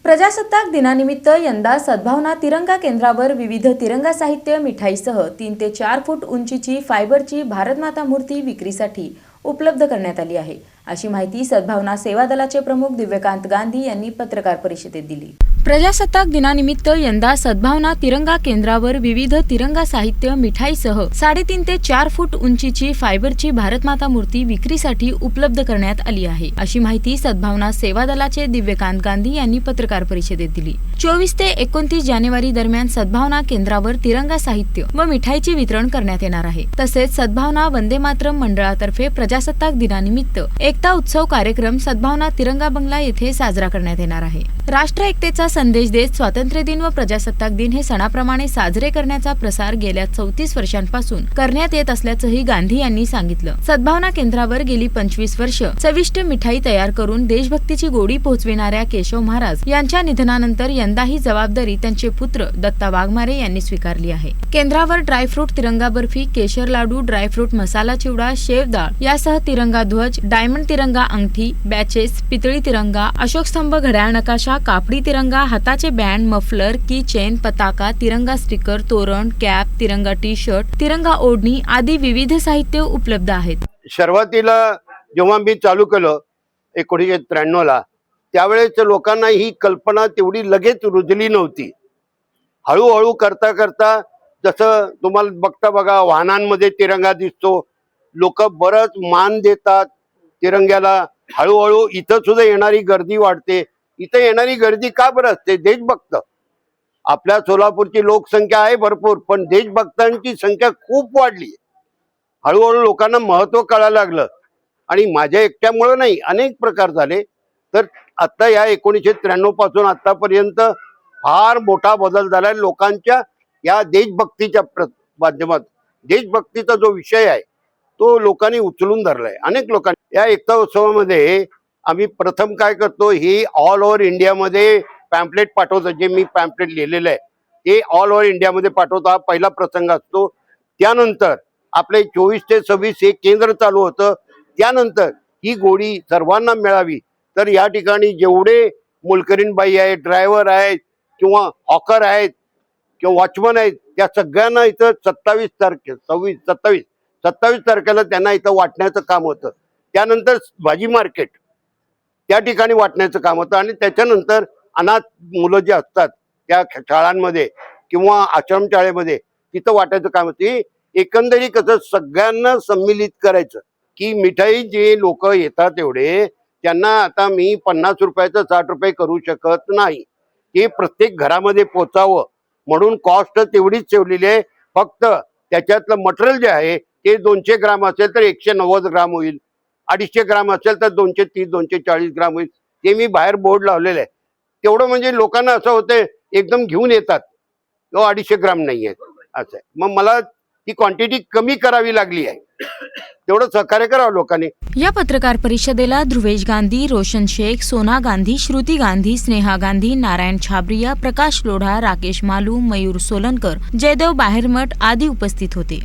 प्रजासत्ताक दिनानिमित्त यंदा सद्भावना तिरंगा केंद्रावर विविध तिरंगा साहित्य मिठाईसह 3 ते 4 फूट उंचीची फायबरची भारतमाता मूर्ती विक्रीसाठी उपलब्ध करण्यात आली आहे, अशी माहिती सद्भावना सेवा दलाचे प्रमुख दिव्यकांत गांधी यांनी पत्रकार परिषदेत दिली। प्रजासत्ताक दिनानिमित्त यंदा सद्भावना तिरंगा केंद्रावर विविध तिरंगा साहित्य मिठाईसह 3.5 ते 4 फूट उंचीची फायबरची भारतमाता मूर्ती विक्रीसाठी उपलब्ध करण्यात आली आहे, अशी माहिती सद्भावना सेवा दलाचे दिव्यकांत गांधी यांनी पत्रकार परिषदेत दिली। 24 ते 29 जानेवारी दरम्यान सद्भावना केंद्रावर तिरंगा साहित्य व मिठाईचे वितरण करण्यात येणार आहे। तसेच सद्भावना वंदे मातरम मंडळातर्फे प्रजासत्ताक दिनानिमित्त एकता उत्सव कार्यक्रम सद्भावना तिरंगा बंगला येथे साजरा करण्यात येणार आहे। राष्ट्र एकतेचा संदेश देत स्वातंत्र्य दिन व प्रजासत्ताक दिन हे सणाप्रमाणे साजरे करण्याचा प्रसार गेल्या 34 वर्षांपासून करण्यात येत असल्याचंही गांधी यांनी सांगितलं। सद्भावना केंद्रावर गेली 25 वर्ष चविष्ट मिठाई तयार करून देशभक्तीची गोडी पोहोचविणाऱ्या केशव महाराज यांच्या निधनानंतर यंदा ही जबाबदारी त्यांचे पुत्र दत्ता वाघमारे यांनी स्वीकारली आहे। केंद्रावर ड्रायफ्रूट तिरंगा बर्फी, केशर लाडू, ड्रायफ्रूट मसाला चिवडा, शेव डाळ यासह तिरंगा ध्वज, डायमंड तिरंगा अंगठी, बॅचेस, पितळी तिरंगा, अशोक स्तंभ, घड्याळ नकाशा, कापडी तिरंगा, हाताचे बँड, मफलर, की चेन, पताका, तिरंगा स्टिकर, तोरण, कॅप, तिरंगा टी शर्ट, तिरंगा ओढणी आदी विविध साहित्य उपलब्ध आहेत। सुरुवातीला जेव्हा मी चालू केलं 1993 ला, त्यावेळेस लोकांना ही कल्पना तेवढी लगेच रुजली नव्हती। हळूहळू करता करता जसं तुम्हाला बघता बघा वाहनांमध्ये तिरंगा दिसतो, लोक बरंच मान देतात तिरंग्याला। हळूहळू इथं सुद्धा येणारी गर्दी वाढते। इथं येणारी गर्दी का बरं असते? देशभक्त। आपल्या सोलापूरची लोकसंख्या आहे भरपूर, पण देशभक्तांची संख्या खूप वाढली। हळूहळू लोकांना महत्व कळायला लागलं आणि माझ्या एकट्यामुळे नाही, अनेक प्रकार झाले। तर आता या 1993 पासून आतापर्यंत फार मोठा बदल झालाय लोकांच्या या देशभक्तीच्या माध्यमात। देशभक्तीचा जो विषय आहे तो लोकांनी उचलून धरलाय। अनेक लोकांनी या एकता उत्सवामध्ये आम्ही प्रथम काय करतो, ही ऑल ओव्हर इंडियामध्ये पॅम्पलेट पाठवतो। जे मी पॅम्पलेट लिहिलेलं आहे ते ऑल ओव्हर इंडियामध्ये पाठवतो। हा पहिला प्रसंग असतो। त्यानंतर आपले 24 ते 26 हे केंद्र चालू होतं। त्यानंतर ही गोडी सर्वांना मिळावी तर या ठिकाणी जेवढे मोलकरीणबाई आहेत, ड्रायव्हर आहेत किंवा हॉकर आहेत किंवा वॉचमन आहेत, त्या सगळ्यांना इथं 27 तारखेला त्यांना इथं वाटण्याचं काम होतं। त्यानंतर भाजी मार्केट त्या ठिकाणी वाटण्याचं काम होतं आणि त्याच्यानंतर अनाथ मुलं जे असतात त्या शाळांमध्ये किंवा आश्रमशाळेमध्ये तिथं वाटायचं काम होतं। एकंदरीत कसं सगळ्यांना सम्मिलित करायचं की मिठाई जे लोक येतात एवढे त्यांना आता मी 50 रुपयाचं 60 रुपये करू शकत नाही। ते प्रत्येक घरामध्ये पोचावं म्हणून कॉस्ट तेवढीच ठेवलेली आहे। फक्त त्याच्यातलं मटेरियल जे आहे ते 200 ग्राम असेल तर 190 ग्राम होईल, 250 ग्राम असेल तर 230 240 ग्राम होईल। ते मी बाहेर बोर्ड लावलेलं आहे। तेवढं म्हणजे लोकांना असं होतं एकदम घेऊन येतात, तो 250 ग्राम नाही आहे असं आहे। मग मला ती क्वांटिटी कमी करावी लागली आहे। तेवढं सहकार्य करावं लोकांनी। या पत्रकार परिषदेला ध्रुवेश गांधी, रोशन शेख, सोना गांधी, श्रुती गांधी, स्नेहा गांधी, नारायण छाबरिया, प्रकाश लोढा, राकेश मालू, मयूर सोलनकर, जयदेव बाहेरमठ आदी उपस्थित होते।